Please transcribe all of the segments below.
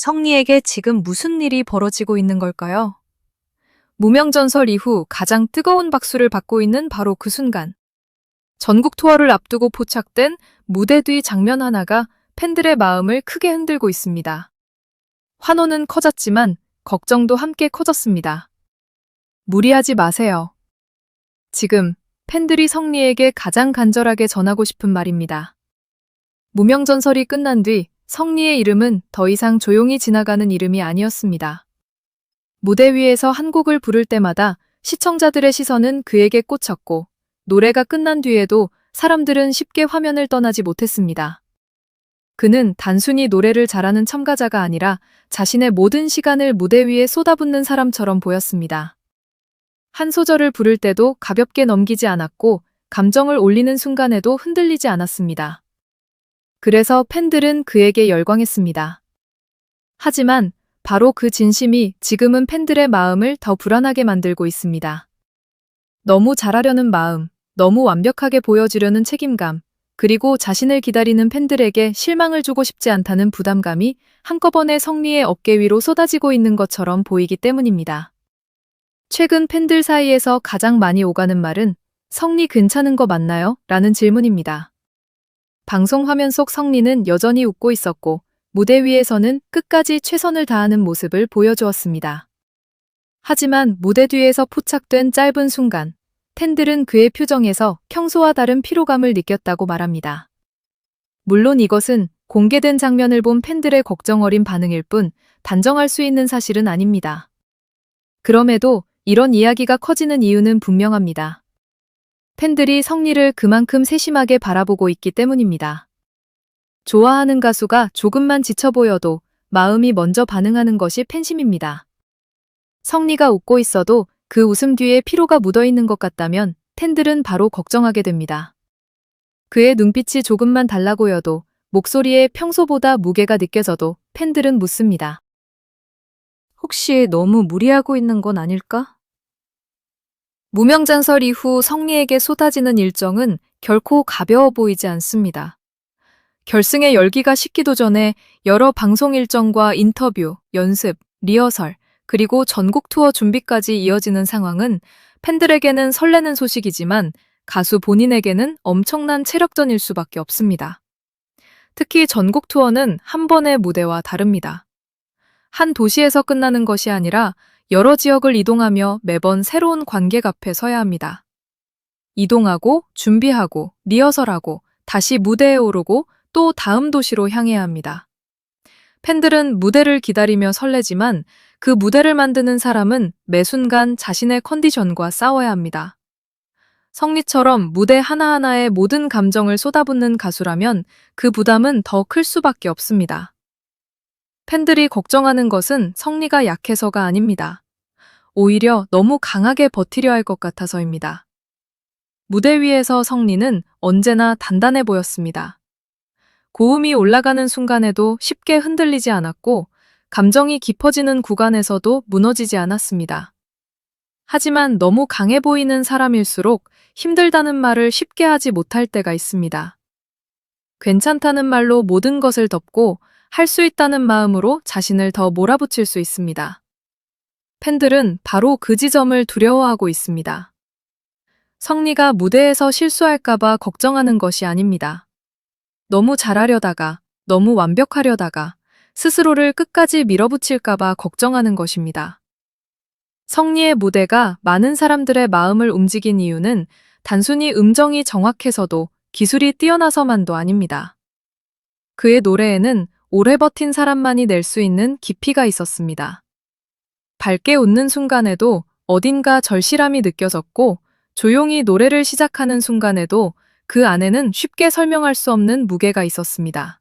성리에게 지금 무슨 일이 벌어지고 있는 걸까요? 무명전설 이후 가장 뜨거운 박수를 받고 있는 바로 그 순간. 전국 투어를 앞두고 포착된 무대 뒤 장면 하나가 팬들의 마음을 크게 흔들고 있습니다. 환호는 커졌지만 걱정도 함께 커졌습니다. 무리하지 마세요. 지금 팬들이 성리에게 가장 간절하게 전하고 싶은 말입니다. 무명전설이 끝난 뒤 성리의 이름은 더 이상 조용히 지나가는 이름이 아니었습니다. 무대 위에서 한 곡을 부를 때마다 시청자들의 시선은 그에게 꽂혔고, 노래가 끝난 뒤에도 사람들은 쉽게 화면을 떠나지 못했습니다. 그는 단순히 노래를 잘하는 첨가자가 아니라 자신의 모든 시간을 무대 위에 쏟아붓는 사람처럼 보였습니다. 한 소절을 부를 때도 가볍게 넘기지 않았고, 감정을 올리는 순간에도 흔들리지 않았습니다. 그래서 팬들은 그에게 열광했습니다. 하지만 바로 그 진심이 지금은 팬들의 마음을 더 불안하게 만들고 있습니다. 너무 잘하려는 마음, 너무 완벽하게 보여주려는 책임감, 그리고 자신을 기다리는 팬들에게 실망을 주고 싶지 않다는 부담감이 한꺼번에 성리의 어깨 위로 쏟아지고 있는 것처럼 보이기 때문입니다. 최근 팬들 사이에서 가장 많이 오가는 말은 "성리 괜찮은 거 맞나요? 라는 질문입니다. 방송 화면 속 성리는 여전히 웃고 있었고, 무대 위에서는 끝까지 최선을 다하는 모습을 보여주었습니다. 하지만 무대 뒤에서 포착된 짧은 순간, 팬들은 그의 표정에서 평소와 다른 피로감을 느꼈다고 말합니다. 물론 이것은 공개된 장면을 본 팬들의 걱정 어린 반응일 뿐 단정할 수 있는 사실은 아닙니다. 그럼에도 이런 이야기가 커지는 이유는 분명합니다. 팬들이 성리를 그만큼 세심하게 바라보고 있기 때문입니다. 좋아하는 가수가 조금만 지쳐 보여도 마음이 먼저 반응하는 것이 팬심입니다. 성리가 웃고 있어도 그 웃음 뒤에 피로가 묻어있는 것 같다면 팬들은 바로 걱정하게 됩니다. 그의 눈빛이 조금만 달라 보여도, 목소리에 평소보다 무게가 느껴져도 팬들은 묻습니다. 혹시 너무 무리하고 있는 건 아닐까? 무명전설 이후 성리에게 쏟아지는 일정은 결코 가벼워 보이지 않습니다. 결승의 열기가 식기도 전에 여러 방송 일정과 인터뷰, 연습, 리허설, 그리고 전국 투어 준비까지 이어지는 상황은 팬들에게는 설레는 소식이지만 가수 본인에게는 엄청난 체력전일 수밖에 없습니다. 특히 전국 투어는 한 번의 무대와 다릅니다. 한 도시에서 끝나는 것이 아니라 여러 지역을 이동하며 매번 새로운 관객 앞에 서야 합니다. 이동하고, 준비하고, 리허설하고, 다시 무대에 오르고, 또 다음 도시로 향해야 합니다. 팬들은 무대를 기다리며 설레지만 그 무대를 만드는 사람은 매 순간 자신의 컨디션과 싸워야 합니다. 성리처럼 무대 하나하나에 모든 감정을 쏟아붓는 가수라면 그 부담은 더 클 수밖에 없습니다. 팬들이 걱정하는 것은 성리가 약해서가 아닙니다. 오히려 너무 강하게 버티려 할 것 같아서입니다. 무대 위에서 성리는 언제나 단단해 보였습니다. 고음이 올라가는 순간에도 쉽게 흔들리지 않았고, 감정이 깊어지는 구간에서도 무너지지 않았습니다. 하지만 너무 강해 보이는 사람일수록 힘들다는 말을 쉽게 하지 못할 때가 있습니다. 괜찮다는 말로 모든 것을 덮고 할 수 있다는 마음으로 자신을 더 몰아붙일 수 있습니다. 팬들은 바로 그 지점을 두려워하고 있습니다. 성리가 무대에서 실수할까봐 걱정하는 것이 아닙니다. 너무 잘하려다가, 너무 완벽하려다가 스스로를 끝까지 밀어붙일까봐 걱정하는 것입니다. 성리의 무대가 많은 사람들의 마음을 움직인 이유는 단순히 음정이 정확해서도 기술이 뛰어나서만도 아닙니다. 그의 노래에는 오래 버틴 사람만이 낼 수 있는 깊이가 있었습니다. 밝게 웃는 순간에도 어딘가 절실함이 느껴졌고, 조용히 노래를 시작하는 순간에도 그 안에는 쉽게 설명할 수 없는 무게가 있었습니다.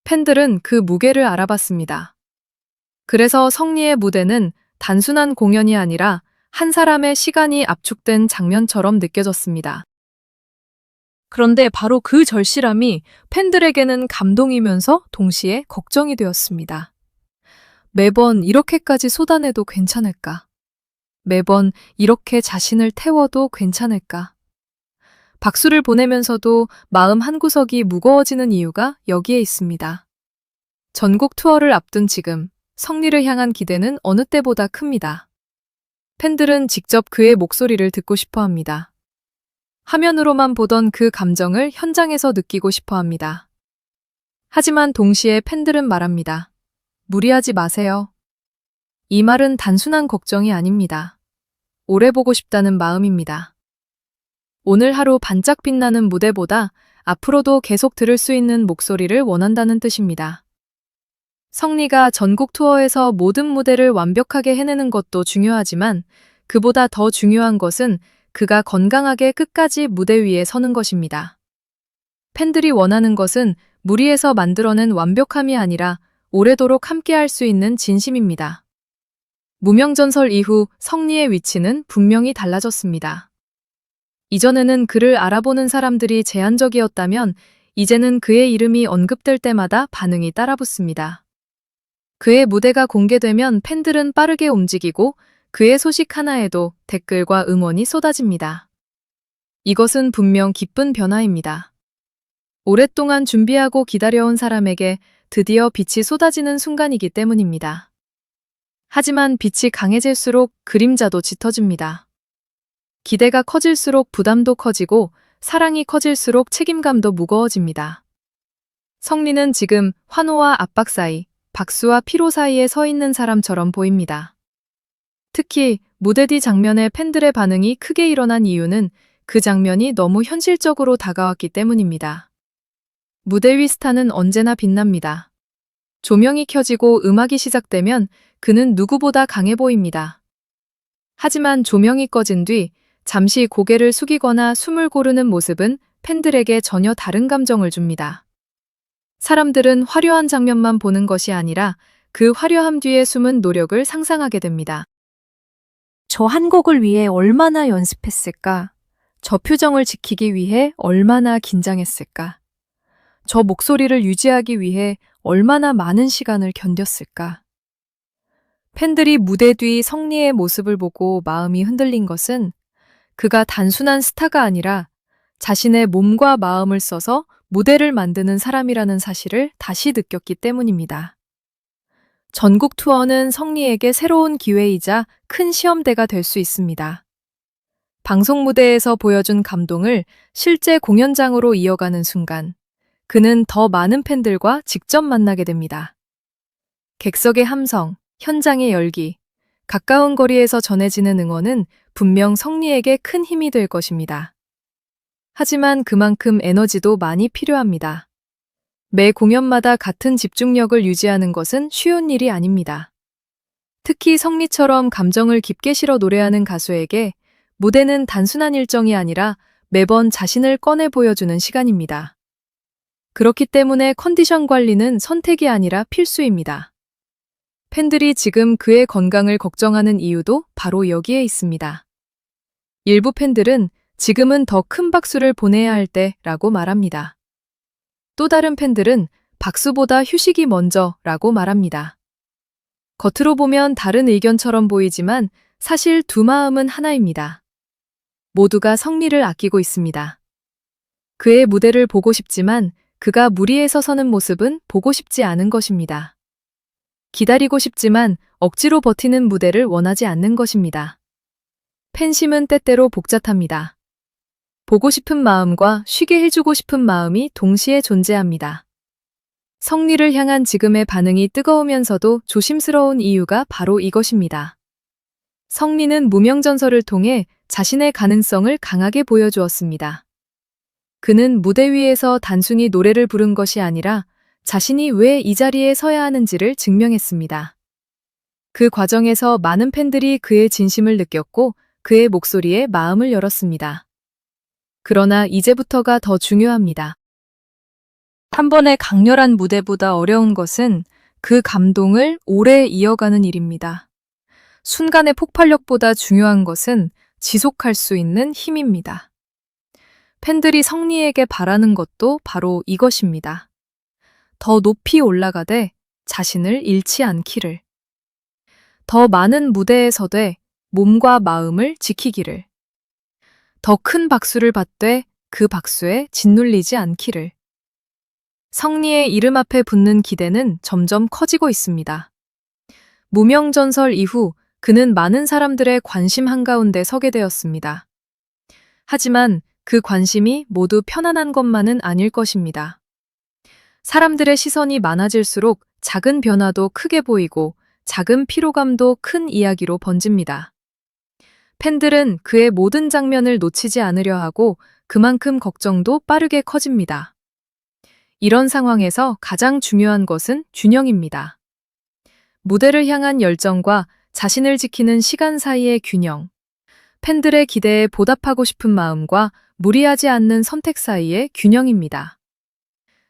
팬들은 그 무게를 알아봤습니다. 그래서 성리의 무대는 단순한 공연이 아니라 한 사람의 시간이 압축된 장면처럼 느껴졌습니다. 그런데 바로 그 절실함이 팬들에게는 감동이면서 동시에 걱정이 되었습니다. 매번 이렇게까지 쏟아내도 괜찮을까? 매번 이렇게 자신을 태워도 괜찮을까? 박수를 보내면서도 마음 한구석이 무거워지는 이유가 여기에 있습니다. 전국 투어를 앞둔 지금 성리를 향한 기대는 어느 때보다 큽니다. 팬들은 직접 그의 목소리를 듣고 싶어 합니다. 화면으로만 보던 그 감정을 현장에서 느끼고 싶어 합니다. 하지만 동시에 팬들은 말합니다. 무리하지 마세요. 이 말은 단순한 걱정이 아닙니다. 오래 보고 싶다는 마음입니다. 오늘 하루 반짝 빛나는 무대보다 앞으로도 계속 들을 수 있는 목소리를 원한다는 뜻입니다. 성리가 전국 투어에서 모든 무대를 완벽하게 해내는 것도 중요하지만 그보다 더 중요한 것은 그가 건강하게 끝까지 무대 위에 서는 것입니다. 팬들이 원하는 것은 무리해서 만들어낸 완벽함이 아니라 오래도록 함께할 수 있는 진심입니다. 무명전설 이후 성리의 위치는 분명히 달라졌습니다. 이전에는 그를 알아보는 사람들이 제한적이었다면 이제는 그의 이름이 언급될 때마다 반응이 따라붙습니다. 그의 무대가 공개되면 팬들은 빠르게 움직이고 그의 소식 하나에도 댓글과 응원이 쏟아집니다. 이것은 분명 기쁜 변화입니다. 오랫동안 준비하고 기다려온 사람에게 드디어 빛이 쏟아지는 순간이기 때문입니다. 하지만 빛이 강해질수록 그림자도 짙어집니다. 기대가 커질수록 부담도 커지고 사랑이 커질수록 책임감도 무거워집니다. 성리는 지금 환호와 압박 사이, 박수와 피로 사이에 서 있는 사람처럼 보입니다. 특히 무대 뒤 장면에 팬들의 반응이 크게 일어난 이유는 그 장면이 너무 현실적으로 다가왔기 때문입니다. 무대 위 스타는 언제나 빛납니다. 조명이 켜지고 음악이 시작되면 그는 누구보다 강해 보입니다. 하지만 조명이 꺼진 뒤 잠시 고개를 숙이거나 숨을 고르는 모습은 팬들에게 전혀 다른 감정을 줍니다. 사람들은 화려한 장면만 보는 것이 아니라 그 화려함 뒤에 숨은 노력을 상상하게 됩니다. 저 한 곡을 위해 얼마나 연습했을까? 저 표정을 지키기 위해 얼마나 긴장했을까? 저 목소리를 유지하기 위해 얼마나 많은 시간을 견뎠을까? 팬들이 무대 뒤 성리의 모습을 보고 마음이 흔들린 것은 그가 단순한 스타가 아니라 자신의 몸과 마음을 써서 무대를 만드는 사람이라는 사실을 다시 느꼈기 때문입니다. 전국 투어는 성리에게 새로운 기회이자 큰 시험대가 될 수 있습니다. 방송 무대에서 보여준 감동을 실제 공연장으로 이어가는 순간, 그는 더 많은 팬들과 직접 만나게 됩니다. 객석의 함성, 현장의 열기, 가까운 거리에서 전해지는 응원은 분명 성리에게 큰 힘이 될 것입니다. 하지만 그만큼 에너지도 많이 필요합니다. 매 공연마다 같은 집중력을 유지하는 것은 쉬운 일이 아닙니다. 특히 성리처럼 감정을 깊게 실어 노래하는 가수에게 무대는 단순한 일정이 아니라 매번 자신을 꺼내 보여주는 시간입니다. 그렇기 때문에 컨디션 관리는 선택이 아니라 필수입니다. 팬들이 지금 그의 건강을 걱정하는 이유도 바로 여기에 있습니다. 일부 팬들은 지금은 더 큰 박수를 보내야 할 때라고 말합니다. 또 다른 팬들은 박수보다 휴식이 먼저라고 말합니다. 겉으로 보면 다른 의견처럼 보이지만 사실 두 마음은 하나입니다. 모두가 성리를 아끼고 있습니다. 그의 무대를 보고 싶지만 그가 무리해서 서는 모습은 보고 싶지 않은 것입니다. 기다리고 싶지만 억지로 버티는 무대를 원하지 않는 것입니다. 팬심은 때때로 복잡합니다. 보고 싶은 마음과 쉬게 해주고 싶은 마음이 동시에 존재합니다. 성리를 향한 지금의 반응이 뜨거우면서도 조심스러운 이유가 바로 이것입니다. 성리는 무명전설을 통해 자신의 가능성을 강하게 보여주었습니다. 그는 무대 위에서 단순히 노래를 부른 것이 아니라 자신이 왜 이 자리에 서야 하는지를 증명했습니다. 그 과정에서 많은 팬들이 그의 진심을 느꼈고 그의 목소리에 마음을 열었습니다. 그러나 이제부터가 더 중요합니다. 한 번의 강렬한 무대보다 어려운 것은 그 감동을 오래 이어가는 일입니다. 순간의 폭발력보다 중요한 것은 지속할 수 있는 힘입니다. 팬들이 성리에게 바라는 것도 바로 이것입니다. 더 높이 올라가되 자신을 잃지 않기를. 더 많은 무대에 서되 몸과 마음을 지키기를. 더 큰 박수를 받되 그 박수에 짓눌리지 않기를. 성리의 이름 앞에 붙는 기대는 점점 커지고 있습니다. 무명전설 이후 그는 많은 사람들의 관심 한가운데 서게 되었습니다. 하지만 그 관심이 모두 편안한 것만은 아닐 것입니다. 사람들의 시선이 많아질수록 작은 변화도 크게 보이고 작은 피로감도 큰 이야기로 번집니다. 팬들은 그의 모든 장면을 놓치지 않으려 하고 그만큼 걱정도 빠르게 커집니다. 이런 상황에서 가장 중요한 것은 균형입니다. 무대를 향한 열정과 자신을 지키는 시간 사이의 균형. 팬들의 기대에 보답하고 싶은 마음과 무리하지 않는 선택 사이의 균형입니다.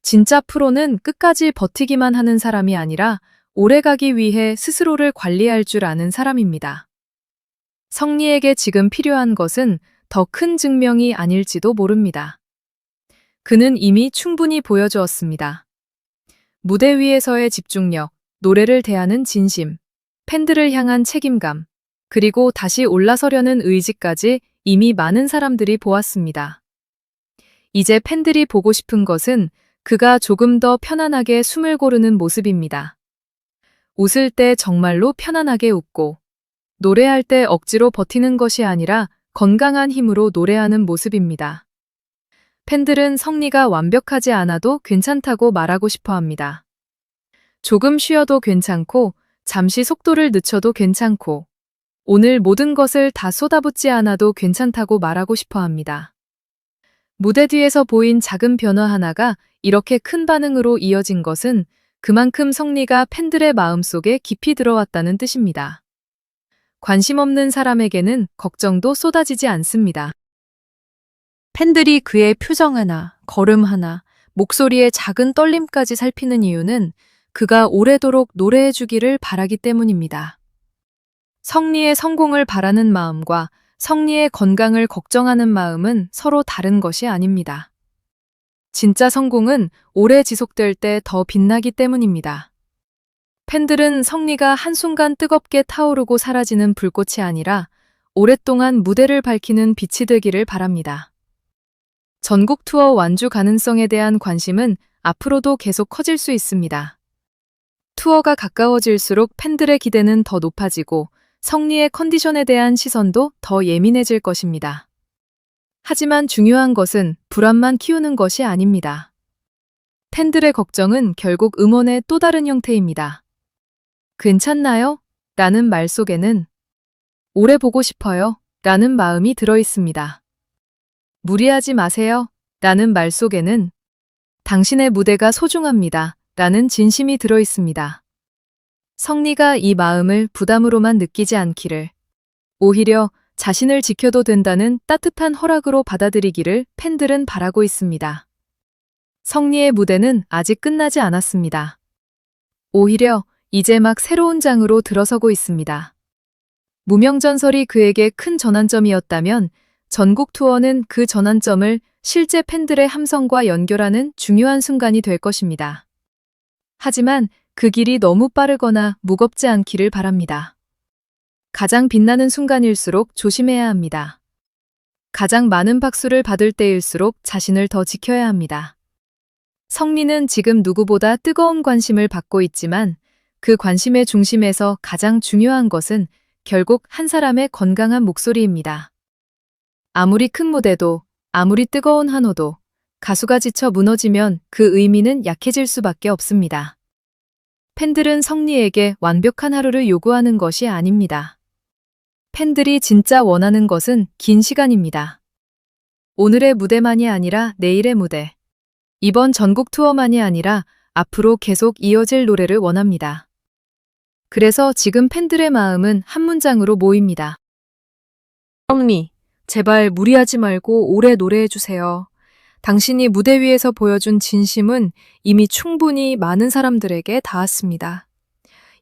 진짜 프로는 끝까지 버티기만 하는 사람이 아니라 오래가기 위해 스스로를 관리할 줄 아는 사람입니다. 성리에게 지금 필요한 것은 더 큰 증명이 아닐지도 모릅니다. 그는 이미 충분히 보여주었습니다. 무대 위에서의 집중력, 노래를 대하는 진심, 팬들을 향한 책임감, 그리고 다시 올라서려는 의지까지 이미 많은 사람들이 보았습니다. 이제 팬들이 보고 싶은 것은 그가 조금 더 편안하게 숨을 고르는 모습입니다. 웃을 때 정말로 편안하게 웃고, 노래할 때 억지로 버티는 것이 아니라 건강한 힘으로 노래하는 모습입니다. 팬들은 성리가 완벽하지 않아도 괜찮다고 말하고 싶어 합니다. 조금 쉬어도 괜찮고, 잠시 속도를 늦춰도 괜찮고, 오늘 모든 것을 다 쏟아붓지 않아도 괜찮다고 말하고 싶어 합니다. 무대 뒤에서 보인 작은 변화 하나가 이렇게 큰 반응으로 이어진 것은 그만큼 성리가 팬들의 마음속에 깊이 들어왔다는 뜻입니다. 관심 없는 사람에게는 걱정도 쏟아지지 않습니다. 팬들이 그의 표정 하나, 걸음 하나, 목소리의 작은 떨림까지 살피는 이유는 그가 오래도록 노래해주기를 바라기 때문입니다. 성리의 성공을 바라는 마음과 성리의 건강을 걱정하는 마음은 서로 다른 것이 아닙니다. 진짜 성공은 오래 지속될 때 더 빛나기 때문입니다. 팬들은 성리가 한순간 뜨겁게 타오르고 사라지는 불꽃이 아니라 오랫동안 무대를 밝히는 빛이 되기를 바랍니다. 전국 투어 완주 가능성에 대한 관심은 앞으로도 계속 커질 수 있습니다. 투어가 가까워질수록 팬들의 기대는 더 높아지고 성리의 컨디션에 대한 시선도 더 예민해질 것입니다. 하지만 중요한 것은 불안만 키우는 것이 아닙니다. 팬들의 걱정은 결국 응원의 또 다른 형태입니다. 괜찮나요? 라는 말 속에는 오래 보고 싶어요. 라는 마음이 들어 있습니다. 무리하지 마세요. 라는 말 속에는 당신의 무대가 소중합니다. 라는 진심이 들어 있습니다. 성리가 이 마음을 부담으로만 느끼지 않기를, 오히려 자신을 지켜도 된다는 따뜻한 허락으로 받아들이기를 팬들은 바라고 있습니다. 성리의 무대는 아직 끝나지 않았습니다. 오히려 이제 막 새로운 장으로 들어서고 있습니다. 무명전설이 그에게 큰 전환점이었다면 전국 투어는 그 전환점을 실제 팬들의 함성과 연결하는 중요한 순간이 될 것입니다. 하지만 그 길이 너무 빠르거나 무겁지 않기를 바랍니다. 가장 빛나는 순간일수록 조심해야 합니다. 가장 많은 박수를 받을 때일수록 자신을 더 지켜야 합니다. 성리는 지금 누구보다 뜨거운 관심을 받고 있지만 그 관심의 중심에서 가장 중요한 것은 결국 한 사람의 건강한 목소리입니다. 아무리 큰 무대도, 아무리 뜨거운 환호도 가수가 지쳐 무너지면 그 의미는 약해질 수밖에 없습니다. 팬들은 성리에게 완벽한 하루를 요구하는 것이 아닙니다. 팬들이 진짜 원하는 것은 긴 시간입니다. 오늘의 무대만이 아니라 내일의 무대, 이번 전국 투어만이 아니라 앞으로 계속 이어질 노래를 원합니다. 그래서 지금 팬들의 마음은 한 문장으로 모입니다. 성리, 제발 무리하지 말고 오래 노래해주세요. 당신이 무대 위에서 보여준 진심은 이미 충분히 많은 사람들에게 닿았습니다.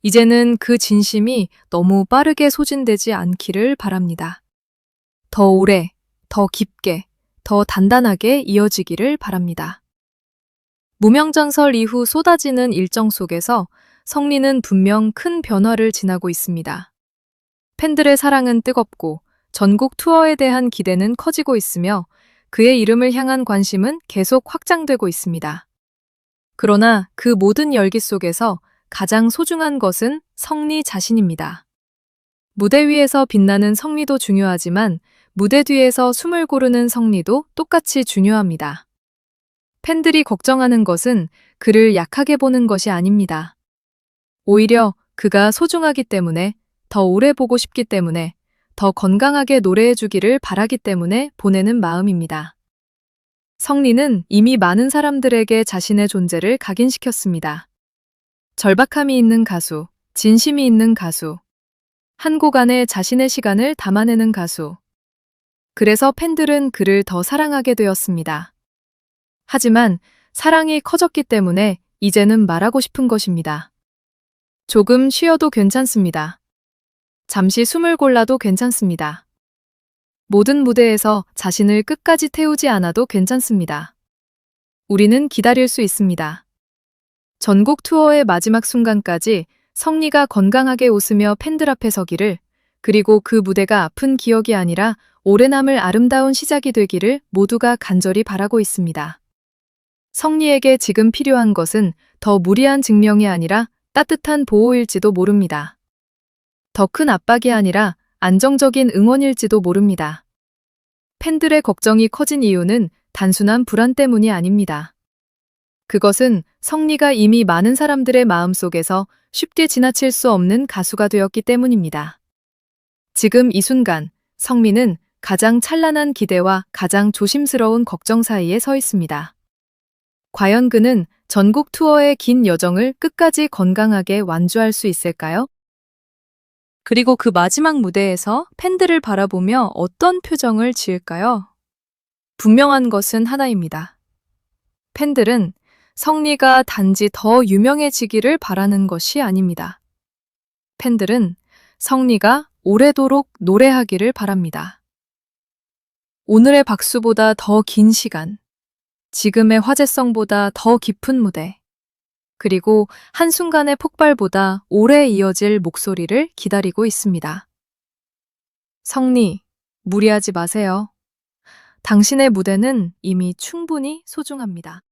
이제는 그 진심이 너무 빠르게 소진되지 않기를 바랍니다. 더 오래, 더 깊게, 더 단단하게 이어지기를 바랍니다. 무명전설 이후 쏟아지는 일정 속에서 성리는 분명 큰 변화를 지나고 있습니다. 팬들의 사랑은 뜨겁고 전국 투어에 대한 기대는 커지고 있으며 그의 이름을 향한 관심은 계속 확장되고 있습니다. 그러나 그 모든 열기 속에서 가장 소중한 것은 성리 자신입니다. 무대 위에서 빛나는 성리도 중요하지만 무대 뒤에서 숨을 고르는 성리도 똑같이 중요합니다. 팬들이 걱정하는 것은 그를 약하게 보는 것이 아닙니다. 오히려 그가 소중하기 때문에, 더 오래 보고 싶기 때문에, 더 건강하게 노래해 주기를 바라기 때문에 보내는 마음입니다. 성리는 이미 많은 사람들에게 자신의 존재를 각인시켰습니다. 절박함이 있는 가수, 진심이 있는 가수, 한 곡 안에 자신의 시간을 담아내는 가수. 그래서 팬들은 그를 더 사랑하게 되었습니다. 하지만 사랑이 커졌기 때문에 이제는 말하고 싶은 것입니다. 조금 쉬어도 괜찮습니다. 잠시 숨을 골라도 괜찮습니다. 모든 무대에서 자신을 끝까지 태우지 않아도 괜찮습니다. 우리는 기다릴 수 있습니다. 전국 투어의 마지막 순간까지 성리가 건강하게 웃으며 팬들 앞에 서기를, 그리고 그 무대가 아픈 기억이 아니라 오래 남을 아름다운 시작이 되기를 모두가 간절히 바라고 있습니다. 성리에게 지금 필요한 것은 더 무리한 증명이 아니라 따뜻한 보호일지도 모릅니다. 더 큰 압박이 아니라 안정적인 응원일지도 모릅니다. 팬들의 걱정이 커진 이유는 단순한 불안 때문이 아닙니다. 그것은 성리가 이미 많은 사람들의 마음속에서 쉽게 지나칠 수 없는 가수가 되었기 때문입니다. 지금 이 순간, 성민은 가장 찬란한 기대와 가장 조심스러운 걱정 사이에 서 있습니다. 과연 그는 전국 투어의 긴 여정을 끝까지 건강하게 완주할 수 있을까요? 그리고 그 마지막 무대에서 팬들을 바라보며 어떤 표정을 지을까요? 분명한 것은 하나입니다. 팬들은 성리가 단지 더 유명해지기를 바라는 것이 아닙니다. 팬들은 성리가 오래도록 노래하기를 바랍니다. 오늘의 박수보다 더 긴 시간, 지금의 화제성보다 더 깊은 무대, 그리고 한순간의 폭발보다 오래 이어질 목소리를 기다리고 있습니다. 성리, 무리하지 마세요. 당신의 무대는 이미 충분히 소중합니다.